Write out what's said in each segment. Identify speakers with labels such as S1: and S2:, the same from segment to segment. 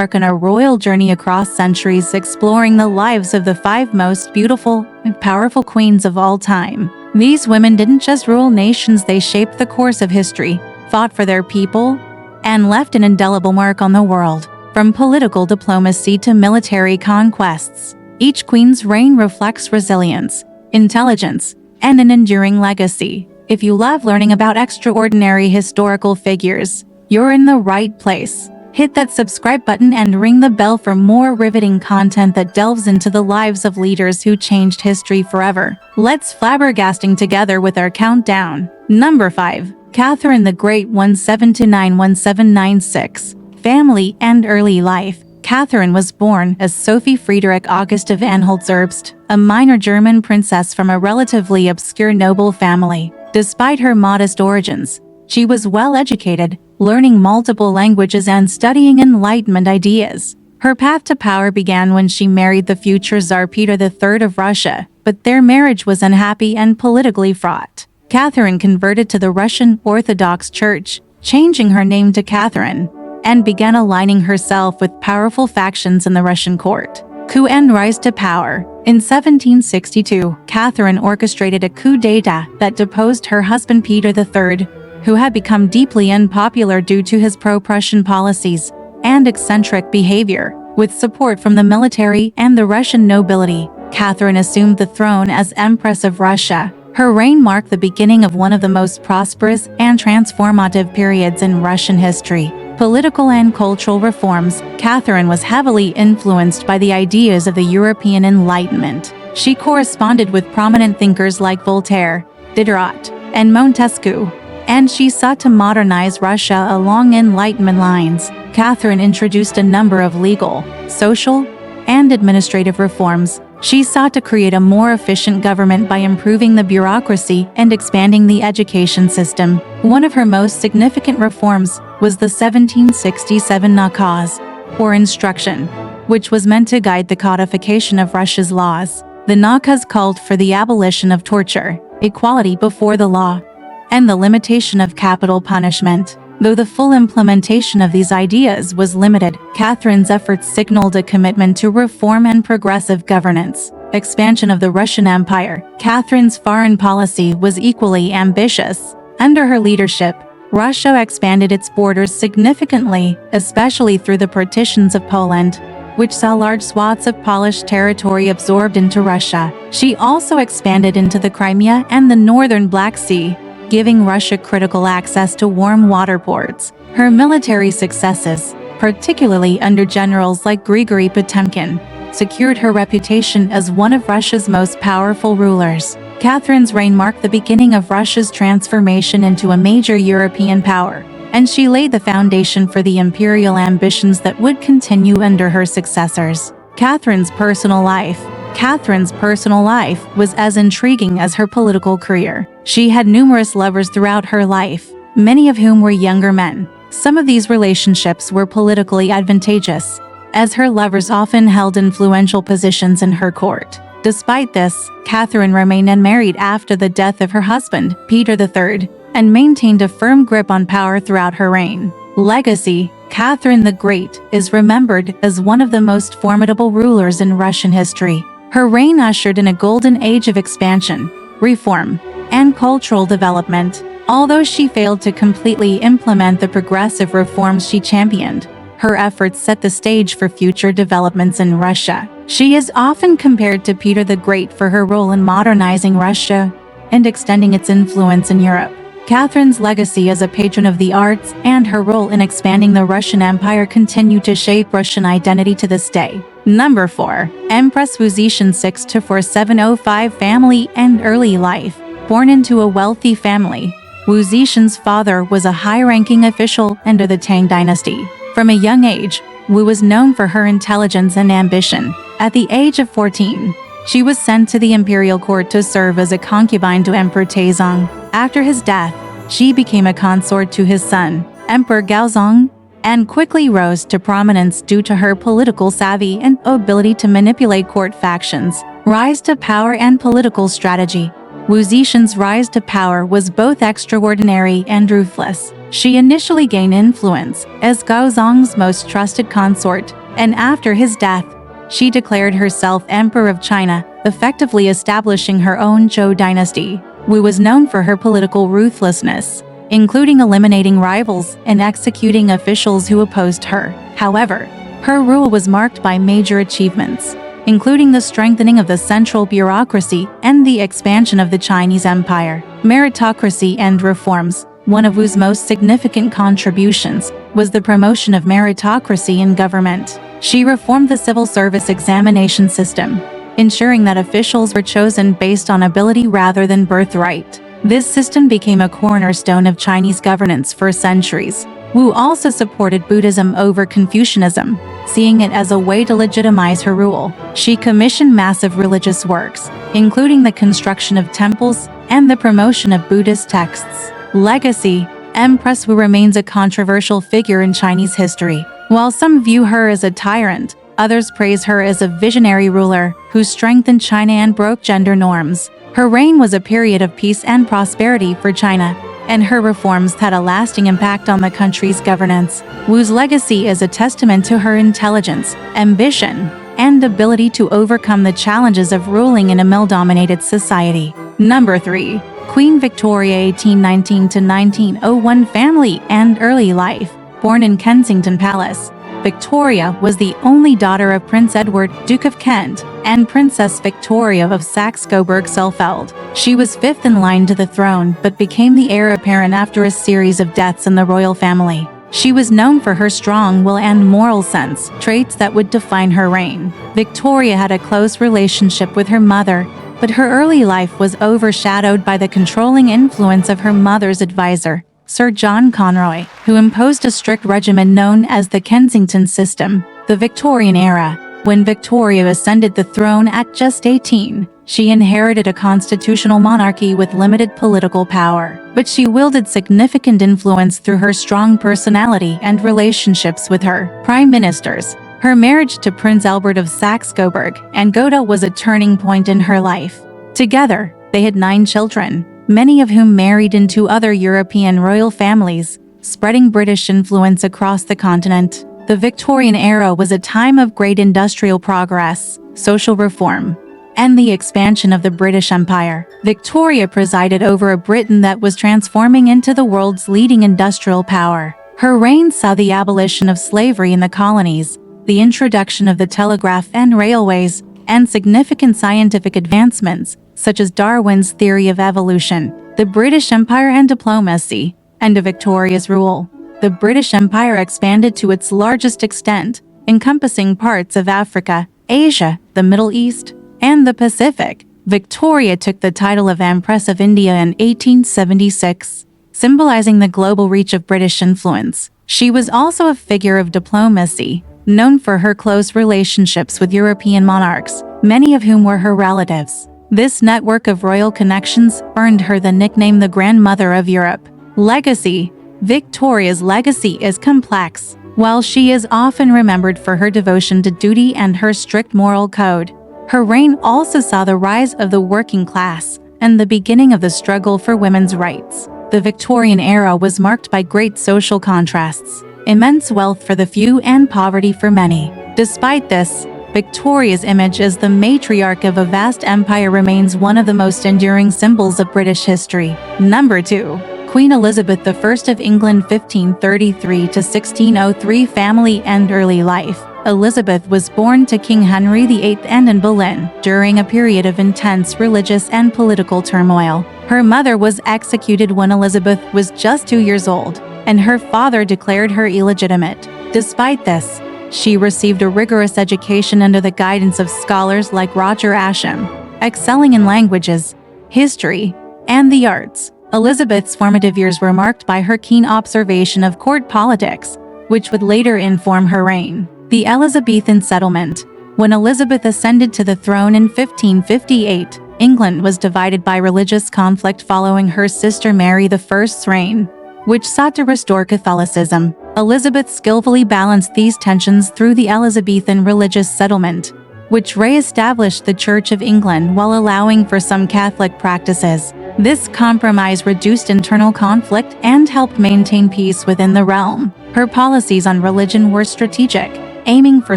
S1: on a royal journey across centuries, exploring the lives of the 5 most beautiful and powerful queens of all time. These women didn't just rule nations, they shaped the course of history, fought for their people, and left an indelible mark on the world. From political diplomacy to military conquests, each queen's reign reflects resilience, intelligence, and an enduring legacy. If you love learning about extraordinary historical figures, you're in the right place. Hit that subscribe button and ring the bell for more riveting content that delves into the lives of leaders who changed history forever. Let's flabbergasting together with our countdown. Number 5. Catherine the Great 1729-1796. Family and early life. Catherine was born as Sophie Friederich August of Anhalt-Zerbst, a minor German princess from a relatively obscure noble family. Despite her modest origins, she was well educated, learning multiple languages and studying Enlightenment ideas. Her path to power began when she married the future Tsar Peter III of Russia, but their marriage was unhappy and politically fraught. Catherine converted to the Russian Orthodox Church, changing her name to Catherine, and began aligning herself with powerful factions in the Russian court. Coup and rise to power. In 1762, Catherine orchestrated a coup d'état that deposed her husband Peter III, who had become deeply unpopular due to his pro-Prussian policies and eccentric behavior. With support from the military and the Russian nobility, Catherine assumed the throne as Empress of Russia. Her reign marked the beginning of one of the most prosperous and transformative periods in Russian history. Political and cultural reforms. Catherine was heavily influenced by the ideas of the European Enlightenment. She corresponded with prominent thinkers like Voltaire, Diderot, and Montesquieu, and she sought to modernize Russia along Enlightenment lines. Catherine introduced a number of legal, social, and administrative reforms. She sought to create a more efficient government by improving the bureaucracy and expanding the education system. One of her most significant reforms was the 1767 nakaz, or instruction, which was meant to guide the codification of Russia's laws. The nakaz called for the abolition of torture, equality before the law, and the limitation of capital punishment. Though the full implementation of these ideas was limited, Catherine's efforts signaled a commitment to reform and progressive governance. Expansion of the Russian Empire. Catherine's foreign policy was equally ambitious. Under her leadership, Russia expanded its borders significantly, especially through the partitions of Poland, which saw large swaths of Polish territory absorbed into Russia. She also expanded into the Crimea and the northern Black Sea, giving Russia critical access to warm water ports. Her military successes, particularly under generals like Grigory Potemkin, secured her reputation as one of Russia's most powerful rulers. Catherine's reign marked the beginning of Russia's transformation into a major European power, and she laid the foundation for the imperial ambitions that would continue under her successors. Catherine's personal life. Catherine's personal life was as intriguing as her political career. She had numerous lovers throughout her life, many of whom were younger men. Some of these relationships were politically advantageous, as her lovers often held influential positions in her court. Despite this, Catherine remained unmarried after the death of her husband, Peter III, and maintained a firm grip on power throughout her reign. Legacy. Catherine the Great is remembered as one of the most formidable rulers in Russian history. Her reign ushered in a golden age of expansion, reform, and cultural development. Although she failed to completely implement the progressive reforms she championed, her efforts set the stage for future developments in Russia. She is often compared to Peter the Great for her role in modernizing Russia and extending its influence in Europe. Catherine's legacy as a patron of the arts and her role in expanding the Russian Empire continue to shape Russian identity to this day. Number 4. Empress Wuzhetian 6-4705. Family and early life. Born into a wealthy family, Wuzhetian's father was a high-ranking official under the Tang dynasty. From a young age, Wu was known for her intelligence and ambition. At the age of 14, she was sent to the imperial court to serve as a concubine to Emperor Taizong. After his death, she became a consort to his son, Emperor Gaozong, and quickly rose to prominence due to her political savvy and ability to manipulate court factions. Rise to power and political strategy. Wu Zetian's rise to power was both extraordinary and ruthless. She initially gained influence as Gaozong's most trusted consort, and after his death, she declared herself Emperor of China, effectively establishing her own Zhou dynasty. Wu was known for her political ruthlessness, including eliminating rivals and executing officials who opposed her. However, her rule was marked by major achievements, including the strengthening of the central bureaucracy and the expansion of the Chinese Empire. Meritocracy and reforms. One of Wu's most significant contributions was the promotion of meritocracy in government. She reformed the civil service examination system, ensuring that officials were chosen based on ability rather than birthright. This system became a cornerstone of Chinese governance for centuries. Wu also supported Buddhism over Confucianism, seeing it as a way to legitimize her rule. She commissioned massive religious works, including the construction of temples and the promotion of Buddhist texts. Legacy. Empress Wu remains a controversial figure in Chinese history. While some view her as a tyrant, others praise her as a visionary ruler who strengthened China and broke gender norms. Her reign was a period of peace and prosperity for China, and her reforms had a lasting impact on the country's governance. Wu's legacy is a testament to her intelligence, ambition, and ability to overcome the challenges of ruling in a male-dominated society. Number 3. Queen Victoria 1819–1901 Family and Early Life. Born in Kensington Palace, Victoria was the only daughter of Prince Edward, Duke of Kent, and Princess Victoria of Saxe-Coburg-Saalfeld. She was fifth in line to the throne but became the heir apparent after a series of deaths in the royal family. She was known for her strong will and moral sense, traits that would define her reign. Victoria had a close relationship with her mother, but her early life was overshadowed by the controlling influence of her mother's advisor, Sir John Conroy, who imposed a strict regimen known as the Kensington system. The Victorian era. When Victoria ascended the throne at just 18, she inherited a constitutional monarchy with limited political power, but she wielded significant influence through her strong personality and relationships with her prime ministers. Her marriage to Prince Albert of Saxe-Coburg and Gotha was a turning point in her life. Together, they had 9 children, many of whom married into other European royal families, spreading British influence across the continent. The Victorian era was a time of great industrial progress, social reform, and the expansion of the British Empire. Victoria presided over a Britain that was transforming into the world's leading industrial power. Her reign saw the abolition of slavery in the colonies, the introduction of the telegraph and railways, and significant scientific advancements, such as Darwin's theory of evolution. The British Empire and diplomacy. Under Victoria's rule, the British Empire expanded to its largest extent, encompassing parts of Africa, Asia, the Middle East, and the Pacific. Victoria took the title of Empress of India in 1876, symbolizing the global reach of British influence. She was also a figure of diplomacy, known for her close relationships with European monarchs, many of whom were her relatives. This network of royal connections earned her the nickname the Grandmother of Europe. Legacy. Victoria's legacy is complex. While she is often remembered for her devotion to duty and her strict moral code, her reign also saw the rise of the working class and the beginning of the struggle for women's rights. The Victorian era was marked by great social contrasts, immense wealth for the few and poverty for many. Despite this, Victoria's image as the matriarch of a vast empire remains one of the most enduring symbols of British history. Number 2. Queen Elizabeth I of England 1533–1603 Family and Early Life. Elizabeth was born to King Henry VIII and in Berlin during a period of intense religious and political turmoil. Her mother was executed when Elizabeth was just 2 years old, and her father declared her illegitimate. Despite this, she received a rigorous education under the guidance of scholars like Roger Ascham, excelling in languages, history, and the arts. Elizabeth's formative years were marked by her keen observation of court politics, which would later inform her reign. The Elizabethan settlement. When Elizabeth ascended to the throne in 1558, England was divided by religious conflict following her sister Mary I's reign, which sought to restore Catholicism. Elizabeth skillfully balanced these tensions through the Elizabethan religious settlement, which re-established the Church of England while allowing for some Catholic practices. This compromise reduced internal conflict and helped maintain peace within the realm. Her policies on religion were strategic, aiming for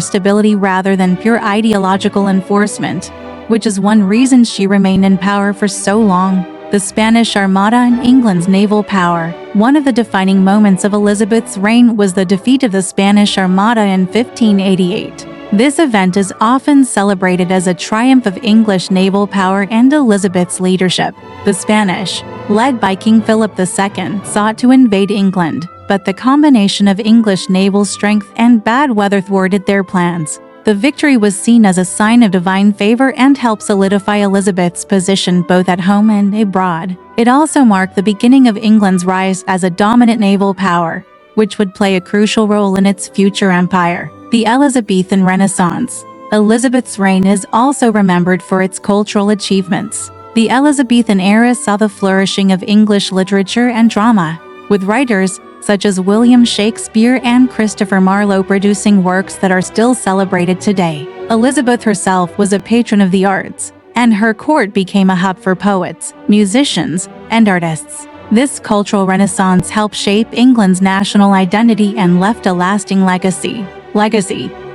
S1: stability rather than pure ideological enforcement, which is one reason she remained in power for so long. The Spanish Armada and England's naval power. One of the defining moments of Elizabeth's reign was the defeat of the Spanish Armada in 1588. This event is often celebrated as a triumph of English naval power and Elizabeth's leadership. The Spanish, led by King Philip II, sought to invade England, but the combination of English naval strength and bad weather thwarted their plans. The victory was seen as a sign of divine favor and helped solidify Elizabeth's position both at home and abroad. It also marked the beginning of England's rise as a dominant naval power, which would play a crucial role in its future empire. The Elizabethan Renaissance. Elizabeth's reign is also remembered for its cultural achievements. The Elizabethan era saw the flourishing of English literature and drama, with writers such as William Shakespeare and Christopher Marlowe producing works that are still celebrated today. Elizabeth herself was a patron of the arts, and her court became a hub for poets, musicians, and artists. This cultural renaissance helped shape England's national identity and left a lasting legacy.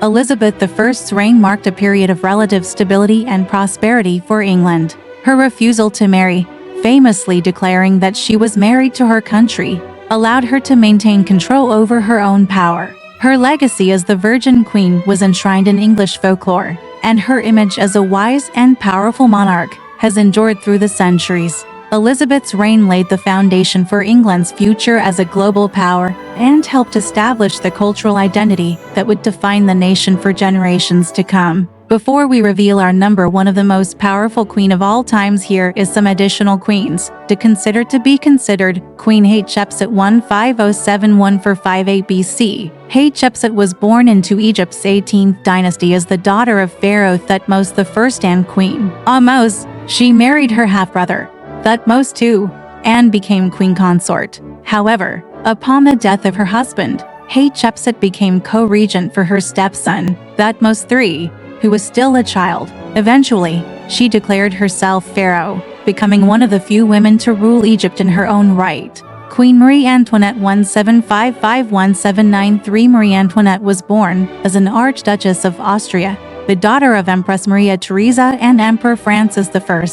S1: Elizabeth I's reign marked a period of relative stability and prosperity for England. Her refusal to marry, famously declaring that she was married to her country, allowed her to maintain control over her own power. Her legacy as the Virgin Queen was enshrined in English folklore, and her image as a wise and powerful monarch has endured through the centuries. Elizabeth's reign laid the foundation for England's future as a global power and helped establish the cultural identity that would define the nation for generations to come. Before we reveal our number one of the most powerful queen of all times, here is some additional queens to be considered. Queen Hatshepsut 15071–58 BC. Hatshepsut was born into Egypt's 18th dynasty as the daughter of Pharaoh Thutmose I and Queen Ahmose. She married her half-brother, Thutmose II, and became queen consort. However, upon the death of her husband, Hatshepsut became co-regent for her stepson, Thutmose III, who was still a child. Eventually, she declared herself pharaoh, becoming one of the few women to rule Egypt in her own right. Queen Marie Antoinette 1755–1793. Marie Antoinette was born as an Archduchess of Austria, the daughter of Empress Maria Theresa and Emperor Francis I.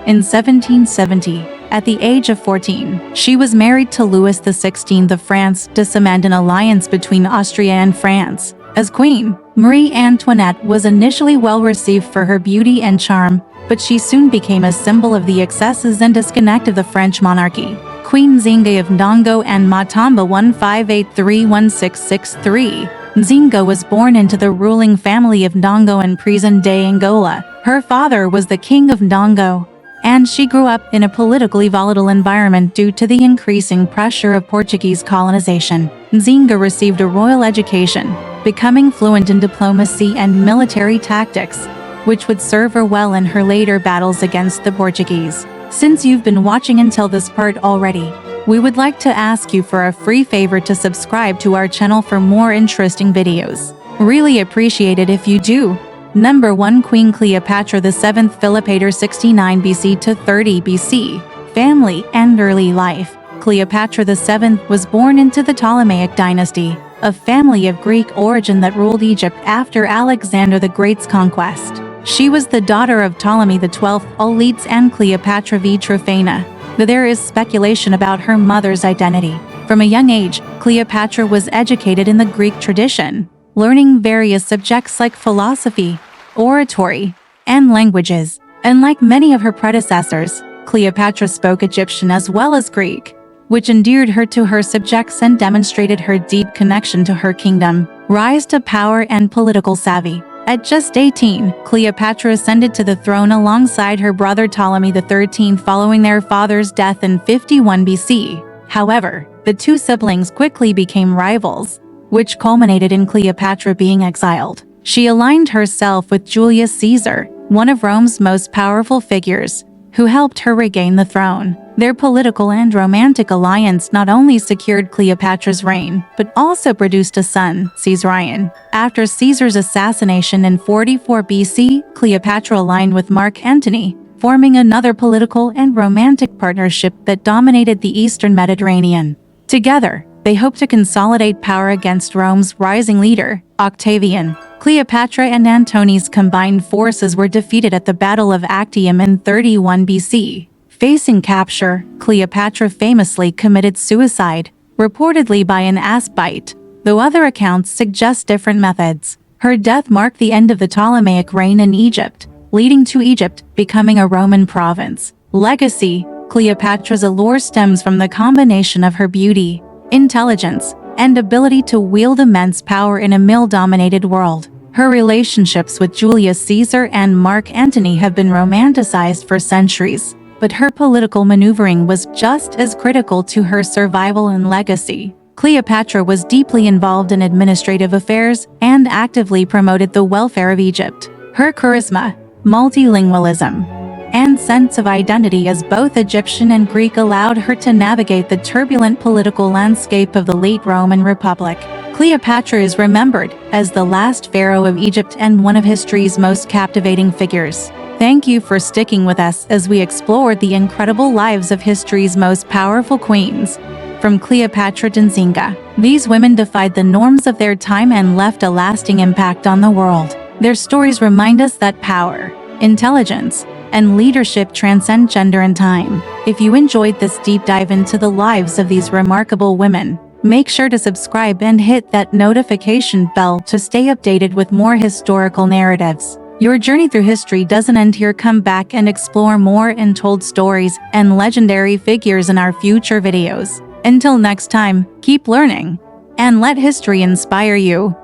S1: In 1770, at the age of 14, she was married to Louis XVI of France to cement an alliance between Austria and France. As queen, Marie Antoinette was initially well received for her beauty and charm, but she soon became a symbol of the excesses and disconnect of the French monarchy. Queen Zinga of Ndongo and Matamba 1583–1663. Zinga was born into the ruling family of Ndongo in present-day Angola. Her father was the king of Ndongo, and she grew up in a politically volatile environment due to the increasing pressure of Portuguese colonization. Zinga received a royal education, becoming fluent in diplomacy and military tactics, which would serve her well in her later battles against the Portuguese. Since you've been watching until this part already, we would like to ask you for a free favor to subscribe to our channel for more interesting videos. Really appreciate it if you do. Number 1. Queen Cleopatra VII. Philopator 69 BC to 30 BC. Family and early life. Cleopatra VII was born into the Ptolemaic dynasty, a family of Greek origin that ruled Egypt after Alexander the Great's conquest. She was the daughter of Ptolemy XII Auletes and Cleopatra V. Tryphena, but there is speculation about her mother's identity. From a young age, Cleopatra was educated in the Greek tradition, learning various subjects like philosophy, oratory, and languages. Unlike many of her predecessors, Cleopatra spoke Egyptian as well as Greek, which endeared her to her subjects and demonstrated her deep connection to her kingdom. Rise to power and political savvy. At just 18, Cleopatra ascended to the throne alongside her brother Ptolemy XIII following their father's death in 51 BC. However, the two siblings quickly became rivals, which culminated in Cleopatra being exiled. She aligned herself with Julius Caesar, one of Rome's most powerful figures, who helped her regain the throne. Their political and romantic alliance not only secured Cleopatra's reign, but also produced a son, Caesarion. After Caesar's assassination in 44 BC, Cleopatra aligned with Mark Antony, forming another political and romantic partnership that dominated the Eastern Mediterranean. Together, they hoped to consolidate power against Rome's rising leader, Octavian. Cleopatra and Antony's combined forces were defeated at the Battle of Actium in 31 BC. Facing capture, Cleopatra famously committed suicide, reportedly by an asp bite, though other accounts suggest different methods. Her death marked the end of the Ptolemaic reign in Egypt, leading to Egypt becoming a Roman province. Legacy: Cleopatra's allure stems from the combination of her beauty, intelligence, and ability to wield immense power in a male-dominated world. Her relationships with Julius Caesar and Mark Antony have been romanticized for centuries, but her political maneuvering was just as critical to her survival and legacy. Cleopatra was deeply involved in administrative affairs and actively promoted the welfare of Egypt. Her charisma, multilingualism, and sense of identity as both Egyptian and Greek allowed her to navigate the turbulent political landscape of the late Roman Republic. Cleopatra is remembered as the last pharaoh of Egypt and one of history's most captivating figures. Thank you for sticking with us as we explored the incredible lives of history's most powerful queens. From Cleopatra to Nzinga, these women defied the norms of their time and left a lasting impact on the world. Their stories remind us that power, intelligence, and leadership transcend gender and time. If you enjoyed this deep dive into the lives of these remarkable women, make sure to subscribe and hit that notification bell to stay updated with more historical narratives. Your journey through history doesn't end here. Come back and explore more untold stories and legendary figures in our future videos. Until next time, keep learning and let history inspire you.